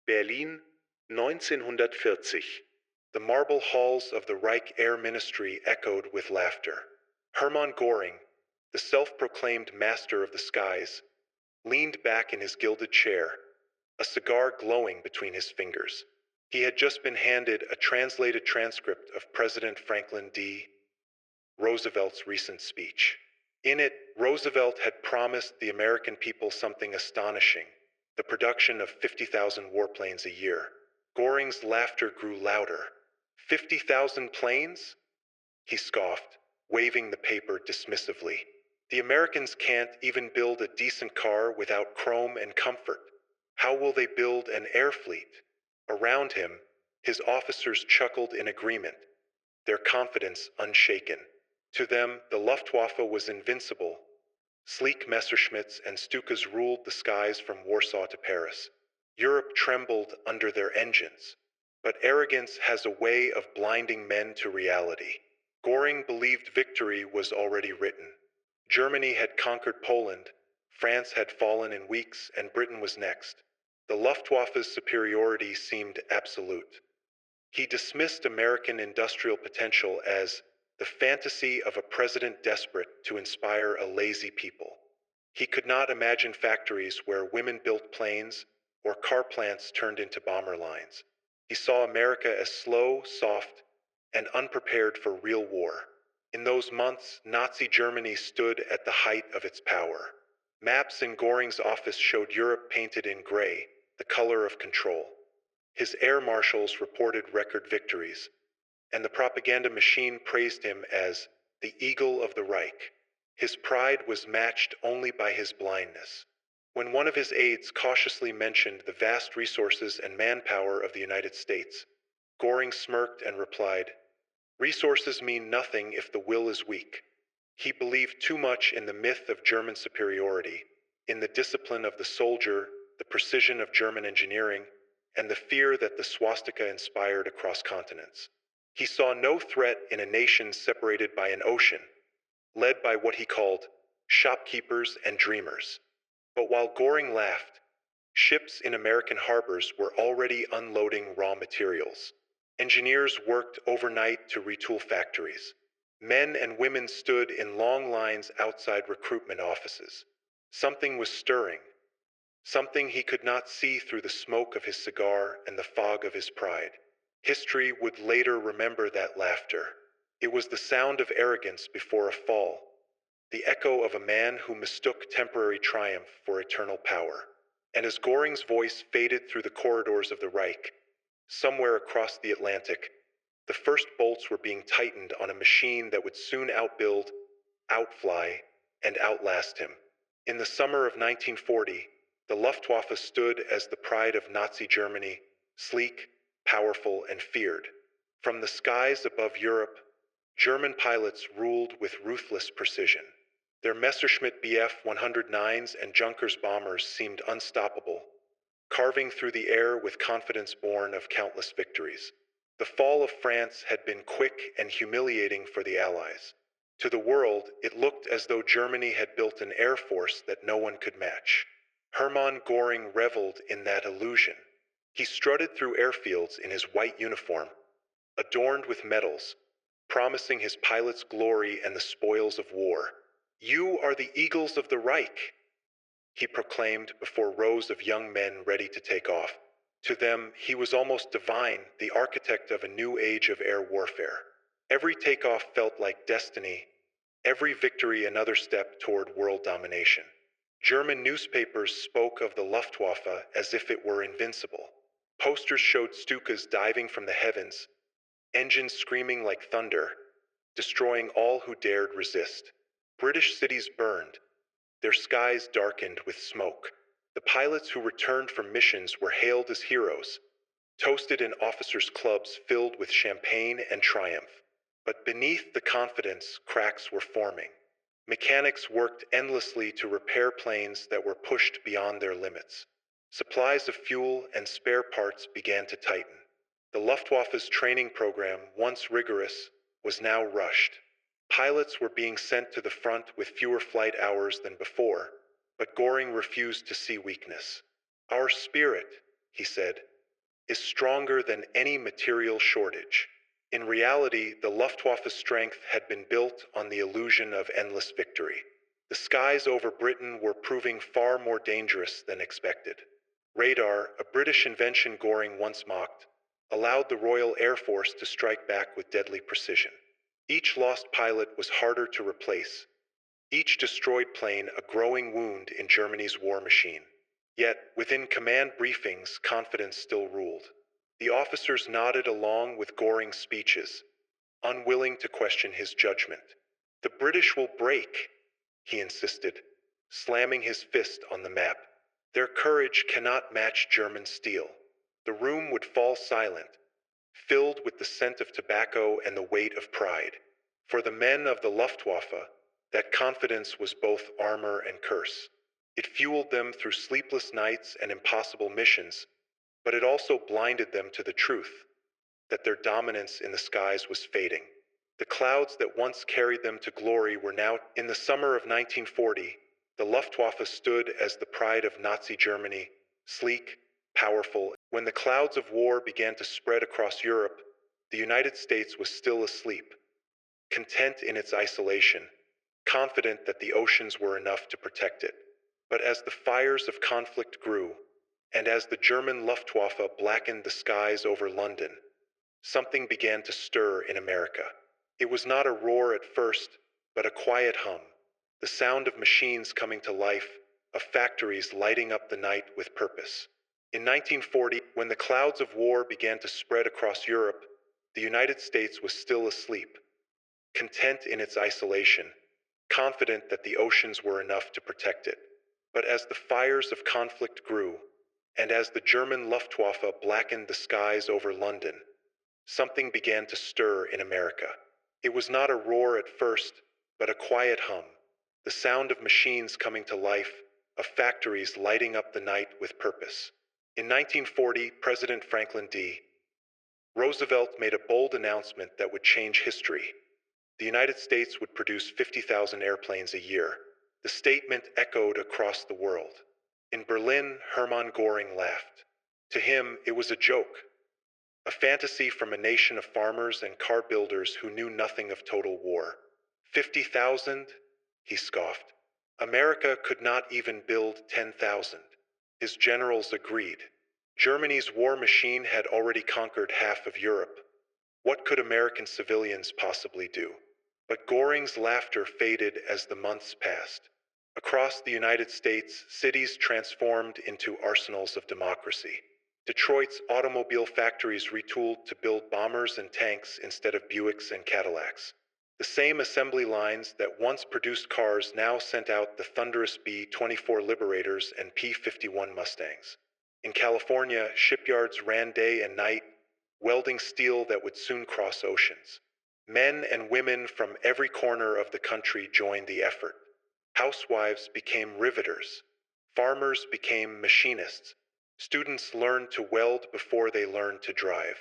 Berlin, 1940. The marble halls of the Reich Air Ministry echoed with laughter. Hermann Göring, the self-proclaimed master of the skies, leaned back in his gilded chair, a cigar glowing between his fingers. He had just been handed a translated transcript of President Franklin D. Roosevelt's recent speech. In it, Roosevelt had promised the American people something astonishing: the production of 50,000 warplanes a year. Göring's laughter grew louder. 50,000 planes? He scoffed, waving the paper dismissively. The Americans can't even build a decent car without chrome and comfort. How will they build an air fleet? Around him, his officers chuckled in agreement, their confidence unshaken. To them, the Luftwaffe was invincible. Sleek Messerschmitts and Stukas ruled the skies from Warsaw to Paris. Europe trembled under their engines. But arrogance has a way of blinding men to reality. Göring believed victory was already written. Germany had conquered Poland, France had fallen in weeks, and Britain was next. The Luftwaffe's superiority seemed absolute. He dismissed American industrial potential as the fantasy of a president desperate to inspire a lazy people. He could not imagine factories where women built planes or car plants turned into bomber lines. He saw America as slow, soft, and unprepared for real war. In those months, Nazi Germany stood at the height of its power. Maps in Göring's office showed Europe painted in gray, the color of control. His air marshals reported record victories, and the propaganda machine praised him as the Eagle of the Reich. His pride was matched only by his blindness. When one of his aides cautiously mentioned the vast resources and manpower of the United States, Göring smirked and replied, "Resources mean nothing if the will is weak." He believed too much in the myth of German superiority, in the discipline of the soldier, the precision of German engineering, and the fear that the swastika inspired across continents. He saw no threat in a nation separated by an ocean, led by what he called shopkeepers and dreamers. But while Göring laughed, ships in American harbors were already unloading raw materials. Engineers worked overnight to retool factories. Men and women stood in long lines outside recruitment offices. Something was stirring, something he could not see through the smoke of his cigar and the fog of his pride. History would later remember that laughter. It was the sound of arrogance before a fall, the echo of a man who mistook temporary triumph for eternal power. And as Göring's voice faded through the corridors of the Reich, somewhere across the Atlantic, the first bolts were being tightened on a machine that would soon outbuild, outfly, and outlast him. In the summer of 1940, the Luftwaffe stood as the pride of Nazi Germany, sleek, powerful, and feared. From the skies above Europe, German pilots ruled with ruthless precision. Their Messerschmitt Bf-109s and Junkers bombers seemed unstoppable, carving through the air with confidence born of countless victories. The fall of France had been quick and humiliating for the Allies. To the world, it looked as though Germany had built an air force that no one could match. Hermann Göring reveled in that illusion. He strutted through airfields in his white uniform, adorned with medals, promising his pilots glory and the spoils of war. "You are the eagles of the Reich," he proclaimed before rows of young men ready to take off. To them, he was almost divine, the architect of a new age of air warfare. Every takeoff felt like destiny, every victory another step toward world domination. German newspapers spoke of the Luftwaffe as if it were invincible. Posters showed Stukas diving from the heavens, engines screaming like thunder, destroying all who dared resist. British cities burned, their skies darkened with smoke. The pilots who returned from missions were hailed as heroes, toasted in officers' clubs filled with champagne and triumph. But beneath the confidence, cracks were forming. Mechanics worked endlessly to repair planes that were pushed beyond their limits. Supplies of fuel and spare parts began to tighten. The Luftwaffe's training program, once rigorous, was now rushed. Pilots were being sent to the front with fewer flight hours than before, but Göring refused to see weakness. "Our spirit," he said, is stronger than any material shortage. In reality, the Luftwaffe's strength had been built on the illusion of endless victory. The skies over Britain were proving far more dangerous than expected. Radar, a British invention Göring once mocked, allowed the Royal Air Force to strike back with deadly precision. Each lost pilot was harder to replace, each destroyed plane a growing wound in Germany's war machine. Yet, within command briefings, confidence still ruled. The officers nodded along with Göring's speeches, unwilling to question his judgment. "The British will break," he insisted, slamming his fist on the map. "Their courage cannot match German steel." The room would fall silent, filled with the scent of tobacco and the weight of pride. For the men of the Luftwaffe, that confidence was both armor and curse. It fueled them through sleepless nights and impossible missions, but it also blinded them to the truth, that their dominance in the skies was fading. The clouds that once carried them to glory were now. In the summer of 1940, the Luftwaffe stood as the pride of Nazi Germany, sleek, powerful. When the clouds of war began to spread across Europe, the United States was still asleep, content in its isolation, confident that the oceans were enough to protect it. But as the fires of conflict grew, and as the German Luftwaffe blackened the skies over London, something began to stir in America. It was not a roar at first, but a quiet hum, the sound of machines coming to life, of factories lighting up the night with purpose. In 1940, when the clouds of war began to spread across Europe, the United States was still asleep, content in its isolation, confident that the oceans were enough to protect it. But as the fires of conflict grew, and as the German Luftwaffe blackened the skies over London, something began to stir in America. It was not a roar at first, but a quiet hum, the sound of machines coming to life, of factories lighting up the night with purpose. In 1940, President Franklin D. Roosevelt made a bold announcement that would change history. The United States would produce 50,000 airplanes a year. The statement echoed across the world. In Berlin, Hermann Göring laughed. To him, it was a joke, a fantasy from a nation of farmers and car builders who knew nothing of total war. 50,000? He scoffed. America could not even build 10,000. His generals agreed. Germany's war machine had already conquered half of Europe. What could American civilians possibly do? But Göring's laughter faded as the months passed. Across the United States, cities transformed into arsenals of democracy. Detroit's automobile factories retooled to build bombers and tanks instead of Buicks and Cadillacs. The same assembly lines that once produced cars now sent out the thunderous B-24 Liberators and P-51 Mustangs. In California, shipyards ran day and night, welding steel that would soon cross oceans. Men and women from every corner of the country joined the effort. Housewives became riveters. Farmers became machinists. Students learned to weld before they learned to drive.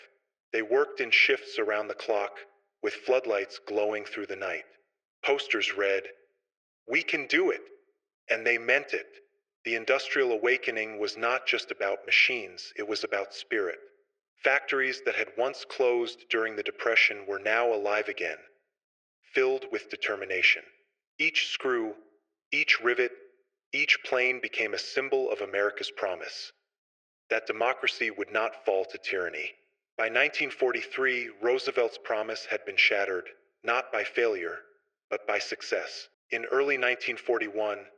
They worked in shifts around the clock, with floodlights glowing through the night. Posters read, "We can do it," and they meant it. The Industrial Awakening was not just about machines, it was about spirit. Factories that had once closed during the Depression were now alive again, filled with determination. Each screw, each rivet, each plane became a symbol of America's promise, that democracy would not fall to tyranny. By 1943, Roosevelt's promise had been shattered, not by failure, but by success. In early 1941,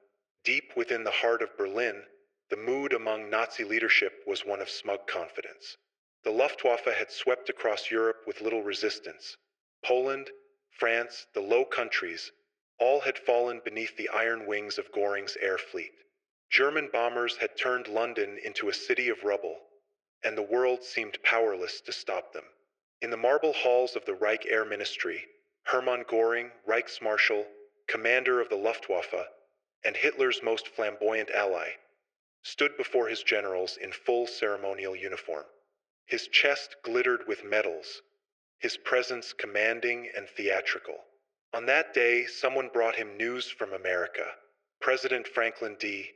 deep within the heart of Berlin, the mood among Nazi leadership was one of smug confidence. The Luftwaffe had swept across Europe with little resistance. Poland, France, the Low Countries, all had fallen beneath the iron wings of Göring's air fleet. German bombers had turned London into a city of rubble, and the world seemed powerless to stop them. In the marble halls of the Reich Air Ministry, Hermann Göring, Reichsmarschall, commander of the Luftwaffe, and Hitler's most flamboyant ally, stood before his generals in full ceremonial uniform. His chest glittered with medals, his presence commanding and theatrical. On that day, someone brought him news from America. President Franklin D.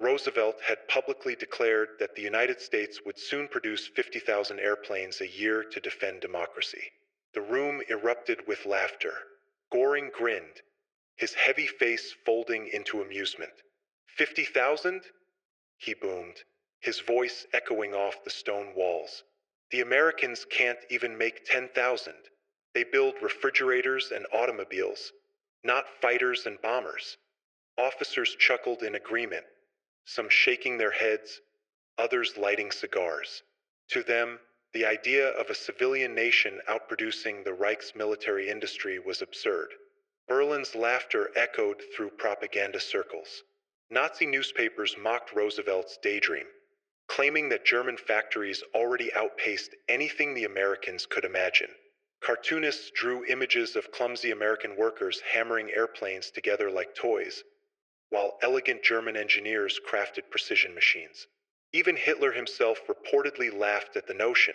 Roosevelt had publicly declared that the United States would soon produce 50,000 airplanes a year to defend democracy. The room erupted with laughter. Göring grinned, his heavy face folding into amusement. 50,000? He boomed, his voice echoing off the stone walls. The Americans can't even make 10,000. They build refrigerators and automobiles, not fighters and bombers. Officers chuckled in agreement, some shaking their heads, others lighting cigars. To them, the idea of a civilian nation outproducing the Reich's military industry was absurd. Berlin's laughter echoed through propaganda circles. Nazi newspapers mocked Roosevelt's daydream, claiming that German factories already outpaced anything the Americans could imagine. Cartoonists drew images of clumsy American workers hammering airplanes together like toys, while elegant German engineers crafted precision machines. Even Hitler himself reportedly laughed at the notion,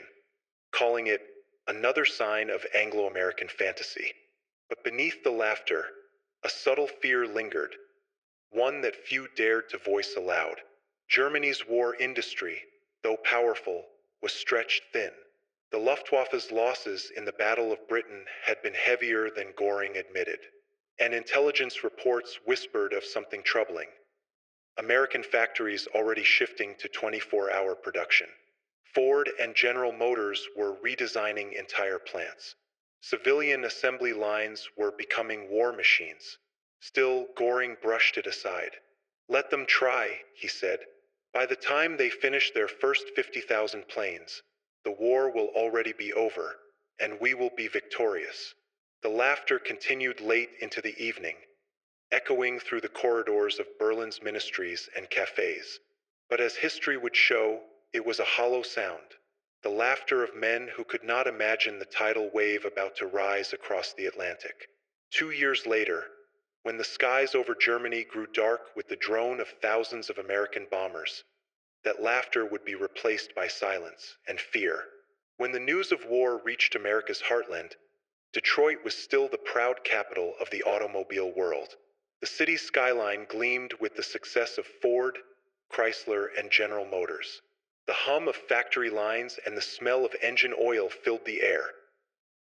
calling it another sign of Anglo-American fantasy. But beneath the laughter, a subtle fear lingered, one that few dared to voice aloud. Germany's war industry, though powerful, was stretched thin. The Luftwaffe's losses in the Battle of Britain had been heavier than Göring admitted, and intelligence reports whispered of something troubling: American factories already shifting to 24-hour production. Ford and General Motors were redesigning entire plants. Civilian assembly lines were becoming war machines. Still, Göring brushed it aside. Let them try, he said. By the time they finish their first 50,000 planes, the war will already be over, and we will be victorious. The laughter continued late into the evening, echoing through the corridors of Berlin's ministries and cafes. But as history would show, it was a hollow sound, the laughter of men who could not imagine the tidal wave about to rise across the Atlantic. 2 years later, when the skies over Germany grew dark with the drone of thousands of American bombers, that laughter would be replaced by silence and fear. When the news of war reached America's heartland, Detroit was still the proud capital of the automobile world. The city's skyline gleamed with the success of Ford, Chrysler, and General Motors. The hum of factory lines and the smell of engine oil filled the air,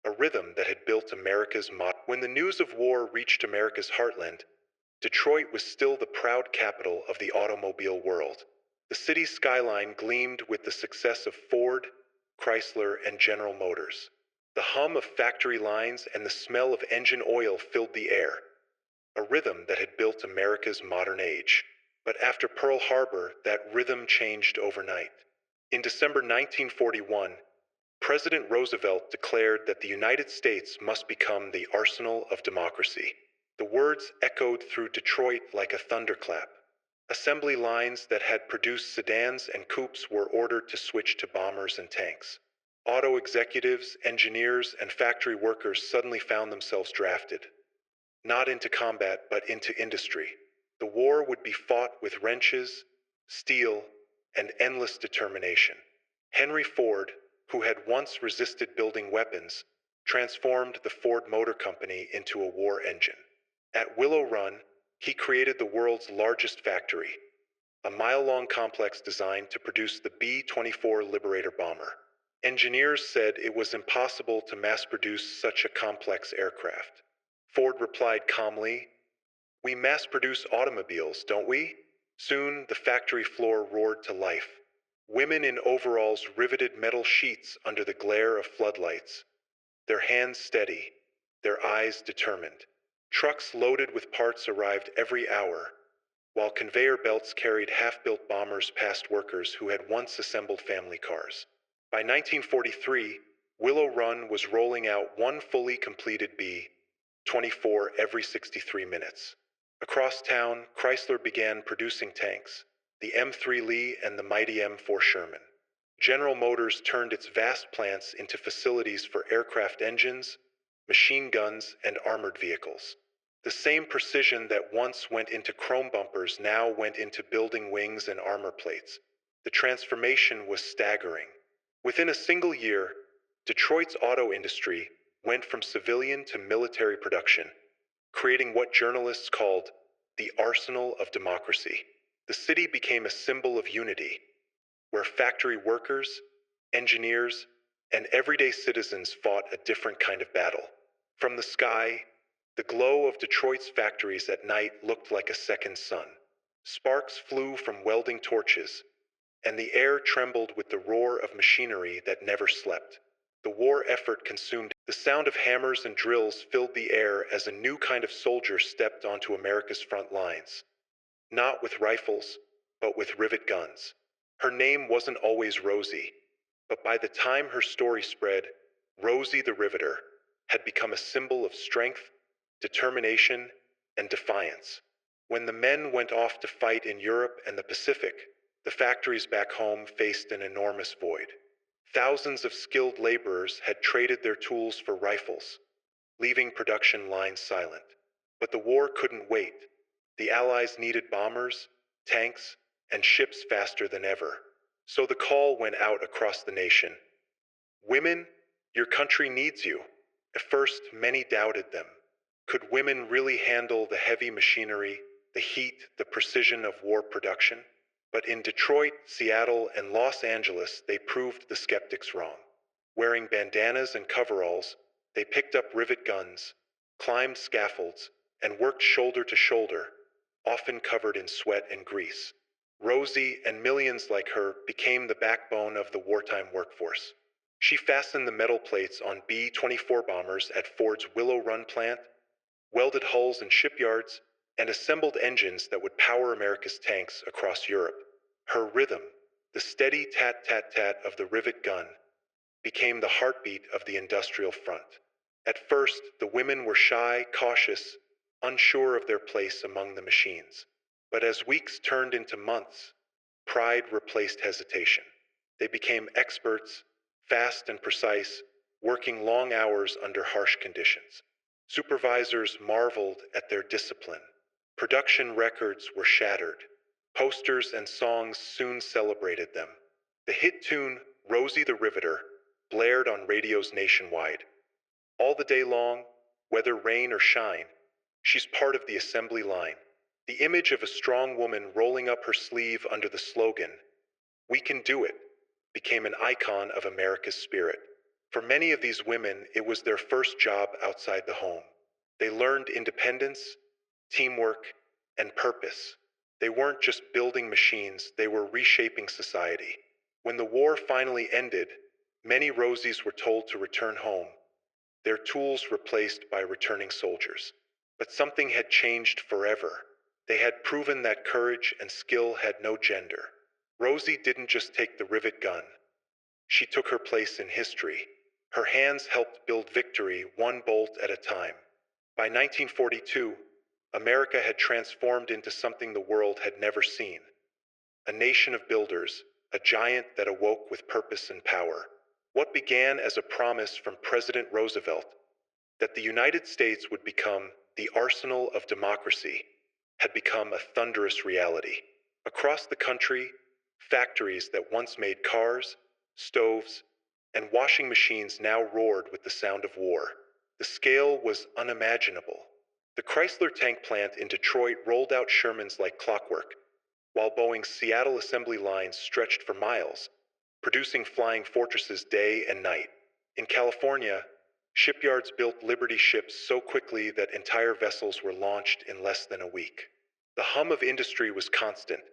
a rhythm that had built America's model. When the news of war reached America's heartland, Detroit was still the proud capital of the automobile world. The city's skyline gleamed with the success of Ford, Chrysler, and General Motors. The hum of factory lines and the smell of engine oil filled the air, a rhythm that had built America's modern age. But after Pearl Harbor, that rhythm changed overnight. In December 1941, President Roosevelt declared that the United States must become the arsenal of democracy. The words echoed through Detroit like a thunderclap. Assembly lines that had produced sedans and coupes were ordered to switch to bombers and tanks. Auto executives, engineers, and factory workers suddenly found themselves drafted, not into combat but into industry. The war would be fought with wrenches, steel, and endless determination. Henry Ford, who had once resisted building weapons, transformed the Ford Motor Company into a war engine. At Willow Run, he created the world's largest factory, a mile-long complex designed to produce the B-24 Liberator bomber. Engineers said it was impossible to mass-produce such a complex aircraft. Ford replied calmly, "We mass-produce automobiles, don't we?" Soon, the factory floor roared to life. Women in overalls riveted metal sheets under the glare of floodlights, their hands steady, their eyes determined. Trucks loaded with parts arrived every hour, while conveyor belts carried half-built bombers past workers who had once assembled family cars. By 1943, Willow Run was rolling out one fully completed B-24 every 63 minutes. Across town, Chrysler began producing tanks, the M3 Lee and the mighty M4 Sherman. General Motors turned its vast plants into facilities for aircraft engines, machine guns, and armored vehicles. The same precision that once went into chrome bumpers now went into building wings and armor plates. The transformation was staggering. Within a single year, Detroit's auto industry went from civilian to military production, creating what journalists called the arsenal of democracy. The city became a symbol of unity, where factory workers, engineers, and everyday citizens fought a different kind of battle. From the sky, the glow of Detroit's factories at night looked like a second sun. Sparks flew from welding torches, and the air trembled with the roar of machinery that never slept. The war effort consumed. The sound of hammers and drills filled the air as a new kind of soldier stepped onto America's front lines. Not with rifles, but with rivet guns. Her name wasn't always Rosie, but by the time her story spread, Rosie the Riveter had become a symbol of strength, determination, and defiance. When the men went off to fight in Europe and the Pacific, the factories back home faced an enormous void. Thousands of skilled laborers had traded their tools for rifles, leaving production lines silent. But the war couldn't wait. The Allies needed bombers, tanks, and ships faster than ever. So the call went out across the nation. Women, your country needs you. At first, many doubted them. Could women really handle the heavy machinery, the heat, the precision of war production? But in Detroit, Seattle, and Los Angeles, they proved the skeptics wrong. Wearing bandanas and coveralls, they picked up rivet guns, climbed scaffolds, and worked shoulder to shoulder, often covered in sweat and grease. Rosie and millions like her became the backbone of the wartime workforce. She fastened the metal plates on B-24 bombers at Ford's Willow Run plant, welded hulls in shipyards, and assembled engines that would power America's tanks across Europe. Her rhythm, the steady tat-tat-tat of the rivet gun, became the heartbeat of the industrial front. At first, the women were shy, cautious, unsure of their place among the machines. But as weeks turned into months, pride replaced hesitation. They became experts, fast and precise, working long hours under harsh conditions. Supervisors marveled at their discipline. Production records were shattered. Posters and songs soon celebrated them. The hit tune, Rosie the Riveter, blared on radios nationwide. All the day long, whether rain or shine, she's part of the assembly line. The image of a strong woman rolling up her sleeve under the slogan, "We can do it," became an icon of America's spirit. For many of these women, it was their first job outside the home. They learned independence, teamwork, and purpose. They weren't just building machines, they were reshaping society. When the war finally ended, many Rosies were told to return home, their tools replaced by returning soldiers. But something had changed forever. They had proven that courage and skill had no gender. Rosie didn't just take the rivet gun. She took her place in history. Her hands helped build victory one bolt at a time. By 1942, America had transformed into something the world had never seen. A nation of builders, a giant that awoke with purpose and power. What began as a promise from President Roosevelt that the United States would become the arsenal of democracy had become a thunderous reality. Across the country, factories that once made cars, stoves, and washing machines now roared with the sound of war. The scale was unimaginable. The Chrysler tank plant in Detroit rolled out Shermans like clockwork, while Boeing's Seattle assembly lines stretched for miles, producing flying fortresses day and night. In California, shipyards built Liberty ships so quickly that entire vessels were launched in less than a week. The hum of industry was constant,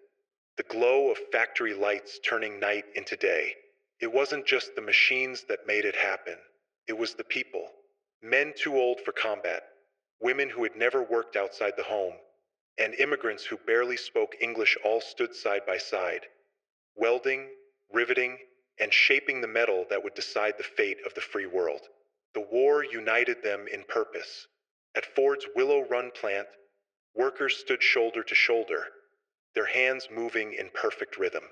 the glow of factory lights turning night into day. It wasn't just the machines that made it happen, it was the people. Men too old for combat, women who had never worked outside the home, and immigrants who barely spoke English all stood side by side, welding, riveting, and shaping the metal that would decide the fate of the free world. The war united them in purpose. At Ford's Willow Run plant, workers stood shoulder to shoulder, their hands moving in perfect rhythm.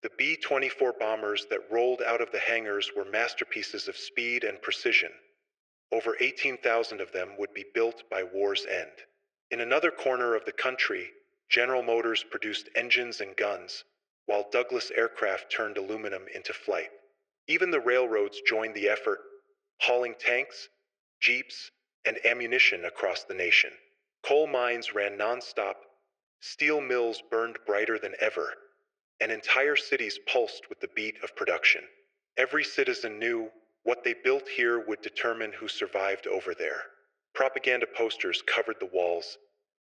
The B-24 bombers that rolled out of the hangars were masterpieces of speed and precision. Over 18,000 of them would be built by war's end. In another corner of the country, General Motors produced engines and guns, while Douglas aircraft turned aluminum into flight. Even the railroads joined the effort, hauling tanks, jeeps, and ammunition across the nation. Coal mines ran nonstop, Steel mills burned brighter than ever, and entire cities pulsed with the beat of production. Every citizen knew what they built here would determine who survived over there. Propaganda posters covered the walls.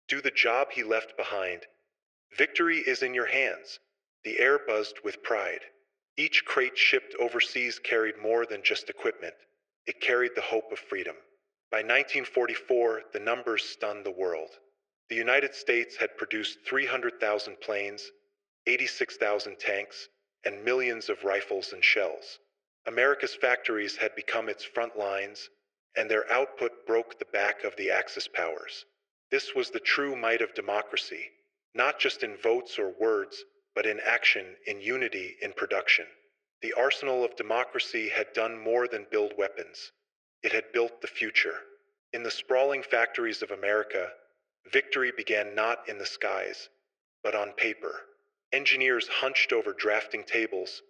Do the job he left behind. Victory is in your hands. The air buzzed with pride. Each crate shipped overseas carried more than just equipment. It carried the hope of freedom. By 1944, the numbers stunned the world. The United States had produced 300,000 planes, 86,000 tanks, and millions of rifles and shells. America's factories had become its front lines, and their output broke the back of the Axis powers. This was the true might of democracy, not just in votes or words, but in action, in unity, in production. The arsenal of democracy had done more than build weapons. It had built the future. In the sprawling factories of America, victory began not in the skies, but on paper. Engineers hunched over drafting tables,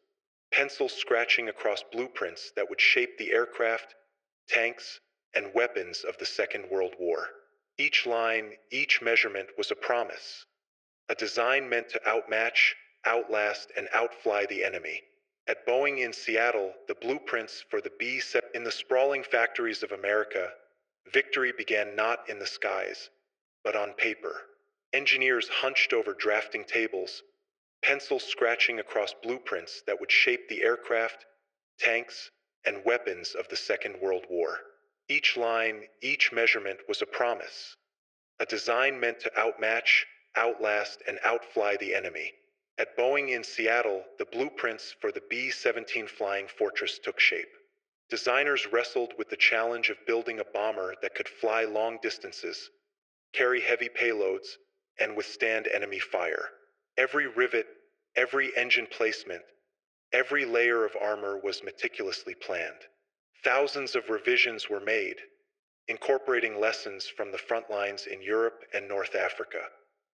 pencils scratching across blueprints that would shape the aircraft, tanks, and weapons of the Second World War. Each line, each measurement was a promise, a design meant to outmatch, outlast, and outfly the enemy. At Boeing in Seattle, the blueprints for the B-7 in the sprawling factories of America, victory began not in the skies, but on paper. Engineers hunched over drafting tables, pencils scratching across blueprints that would shape the aircraft, tanks, and weapons of the Second World War. Each line, each measurement was a promise, a design meant to outmatch, outlast, and outfly the enemy. At Boeing in Seattle, the blueprints for the B-17 Flying Fortress took shape. Designers wrestled with the challenge of building a bomber that could fly long distances, carry heavy payloads, and withstand enemy fire. Every rivet, every engine placement, every layer of armor was meticulously planned. Thousands of revisions were made, incorporating lessons from the front lines in Europe and North Africa.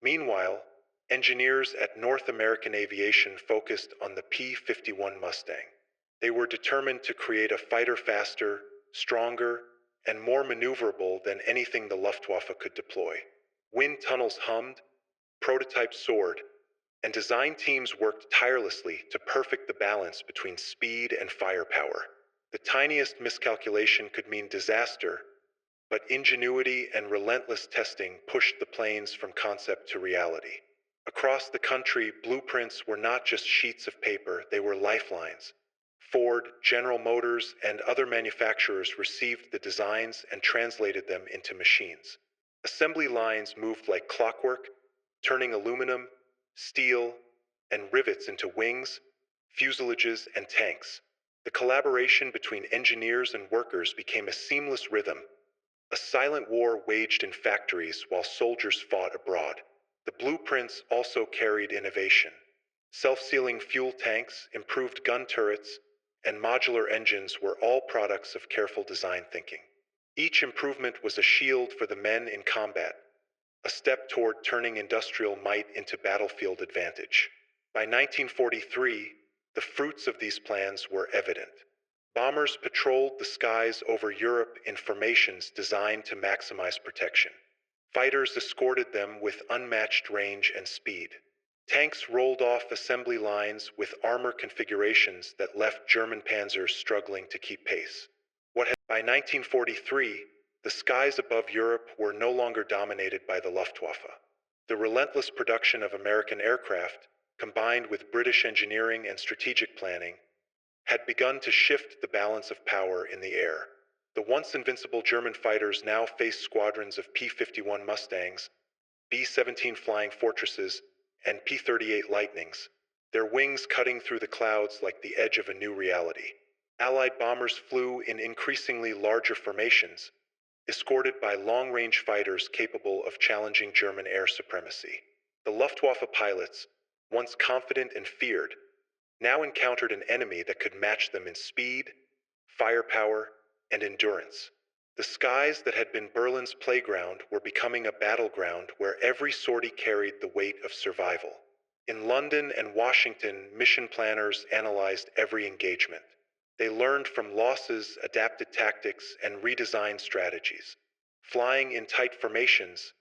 Meanwhile, engineers at North American Aviation focused on the P-51 Mustang. They were determined to create a fighter faster, stronger, and more maneuverable than anything the Luftwaffe could deploy. Wind tunnels hummed, prototypes soared, and design teams worked tirelessly to perfect the balance between speed and firepower. The tiniest miscalculation could mean disaster, but ingenuity and relentless testing pushed the planes from concept to reality. Across the country, blueprints were not just sheets of paper, they were lifelines. Ford, General Motors, and other manufacturers received the designs and translated them into machines. Assembly lines moved like clockwork, turning aluminum, steel, and rivets into wings, fuselages, and tanks. The collaboration between engineers and workers became a seamless rhythm, a silent war waged in factories while soldiers fought abroad. The blueprints also carried innovation. Self-sealing fuel tanks, improved gun turrets, and modular engines were all products of careful design thinking. Each improvement was a shield for the men in combat, a step toward turning industrial might into battlefield advantage. By 1943, the fruits of these plans were evident. Bombers patrolled the skies over Europe in formations designed to maximize protection. Fighters escorted them with unmatched range and speed. Tanks rolled off assembly lines with armor configurations that left German panzers struggling to keep pace. By 1943, the skies above Europe were no longer dominated by the Luftwaffe. The relentless production of American aircraft, combined with British engineering and strategic planning, had begun to shift the balance of power in the air. The once invincible German fighters now faced squadrons of P-51 Mustangs, B-17 Flying Fortresses, and P-38 Lightnings, their wings cutting through the clouds like the edge of a new reality. Allied bombers flew in increasingly larger formations, escorted by long-range fighters capable of challenging German air supremacy. The Luftwaffe pilots, once confident and feared, now encountered an enemy that could match them in speed, firepower, and endurance. The skies that had been Berlin's playground were becoming a battleground where every sortie carried the weight of survival. In London and Washington, mission planners analyzed every engagement. They learned from losses, adapted tactics, and redesigned strategies. Flying in tight formations,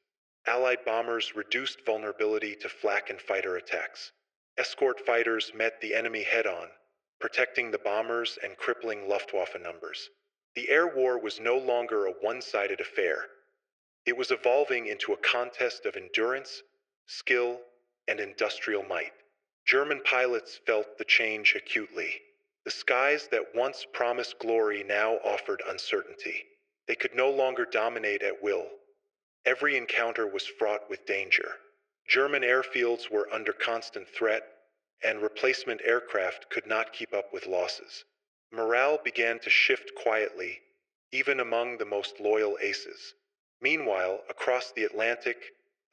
Allied bombers reduced vulnerability to flak and fighter attacks. Escort fighters met the enemy head-on, protecting the bombers and crippling Luftwaffe numbers. The air war was no longer a one-sided affair. It was evolving into a contest of endurance, skill, and industrial might. German pilots felt the change acutely. The skies that once promised glory now offered uncertainty. They could no longer dominate at will. Every encounter was fraught with danger. German airfields were under constant threat, and replacement aircraft could not keep up with losses. Morale began to shift quietly, even among the most loyal aces. Meanwhile, across the Atlantic,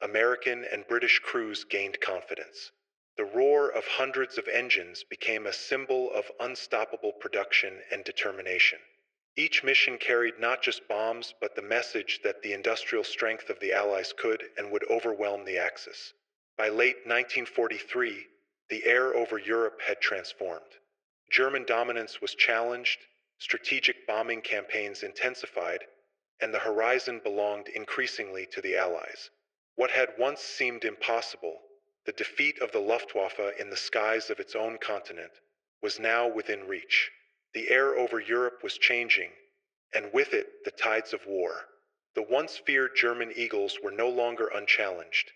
American and British crews gained confidence. The roar of hundreds of engines became a symbol of unstoppable production and determination. Each mission carried not just bombs, but the message that the industrial strength of the Allies could and would overwhelm the Axis. By late 1943, the air over Europe had transformed. German dominance was challenged, strategic bombing campaigns intensified, and the horizon belonged increasingly to the Allies. What had once seemed impossible, the defeat of the Luftwaffe in the skies of its own continent, was now within reach. The air over Europe was changing, and with it, the tides of war. The once feared German eagles were no longer unchallenged,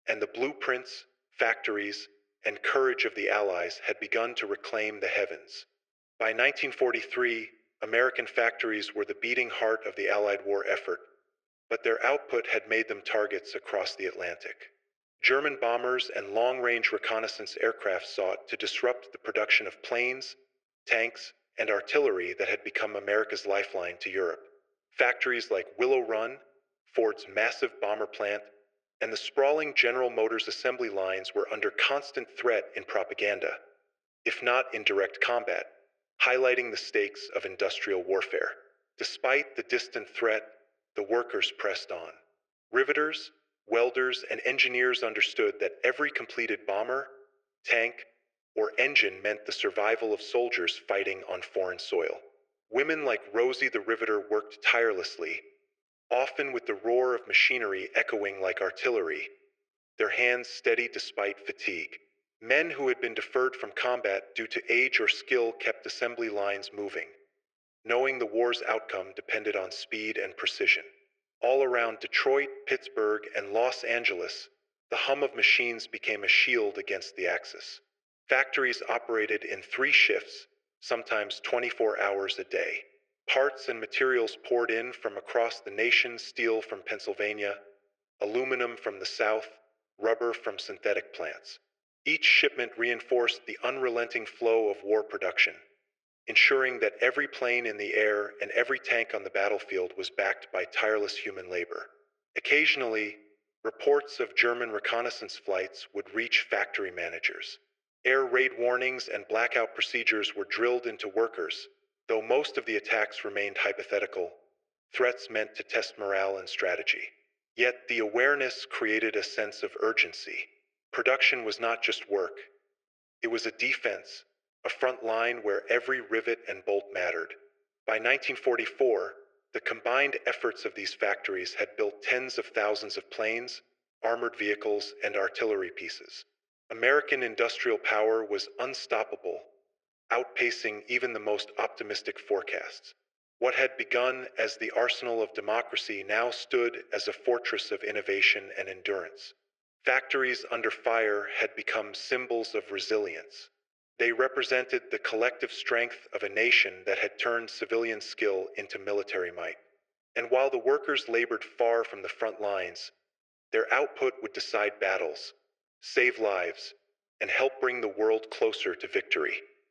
and the blueprints, factories, and courage of the Allies had begun to reclaim the heavens. By 1943, American factories were the beating heart of the Allied war effort, but their output had made them targets across the Atlantic. German bombers and long-range reconnaissance aircraft sought to disrupt the production of planes, tanks, and artillery that had become America's lifeline to Europe. Factories like Willow Run, Ford's massive bomber plant, and the sprawling General Motors assembly lines were under constant threat in propaganda, if not in direct combat, highlighting the stakes of industrial warfare. Despite the distant threat, the workers pressed on. Riveters, welders, and engineers understood that every completed bomber, tank, or engine meant the survival of soldiers fighting on foreign soil. Women like Rosie the Riveter worked tirelessly, often with the roar of machinery echoing like artillery, their hands steady despite fatigue. Men who had been deferred from combat due to age or skill kept assembly lines moving, knowing the war's outcome depended on speed and precision. All around Detroit, Pittsburgh, and Los Angeles, the hum of machines became a shield against the Axis. Factories operated in 3 shifts, sometimes 24 hours a day. Parts and materials poured in from across the nation: steel from Pennsylvania, aluminum from the South, rubber from synthetic plants. Each shipment reinforced the unrelenting flow of war production, ensuring that every plane in the air and every tank on the battlefield was backed by tireless human labor. Occasionally, reports of German reconnaissance flights would reach factory managers. Air raid warnings and blackout procedures were drilled into workers. Though most of the attacks remained hypothetical, threats meant to test morale and strategy. Yet the awareness created a sense of urgency. Production was not just work, it was a defense, a front line where every rivet and bolt mattered. By 1944, the combined efforts of these factories had built tens of thousands of planes, armored vehicles, and artillery pieces. American industrial power was unstoppable, outpacing even the most optimistic forecasts. What had begun as the arsenal of democracy now stood as a fortress of innovation and endurance. Factories under fire had become symbols of resilience. They represented the collective strength of a nation that had turned civilian skill into military might. And while the workers labored far from the front lines, their output would decide battles, save lives, and help bring the world closer to victory.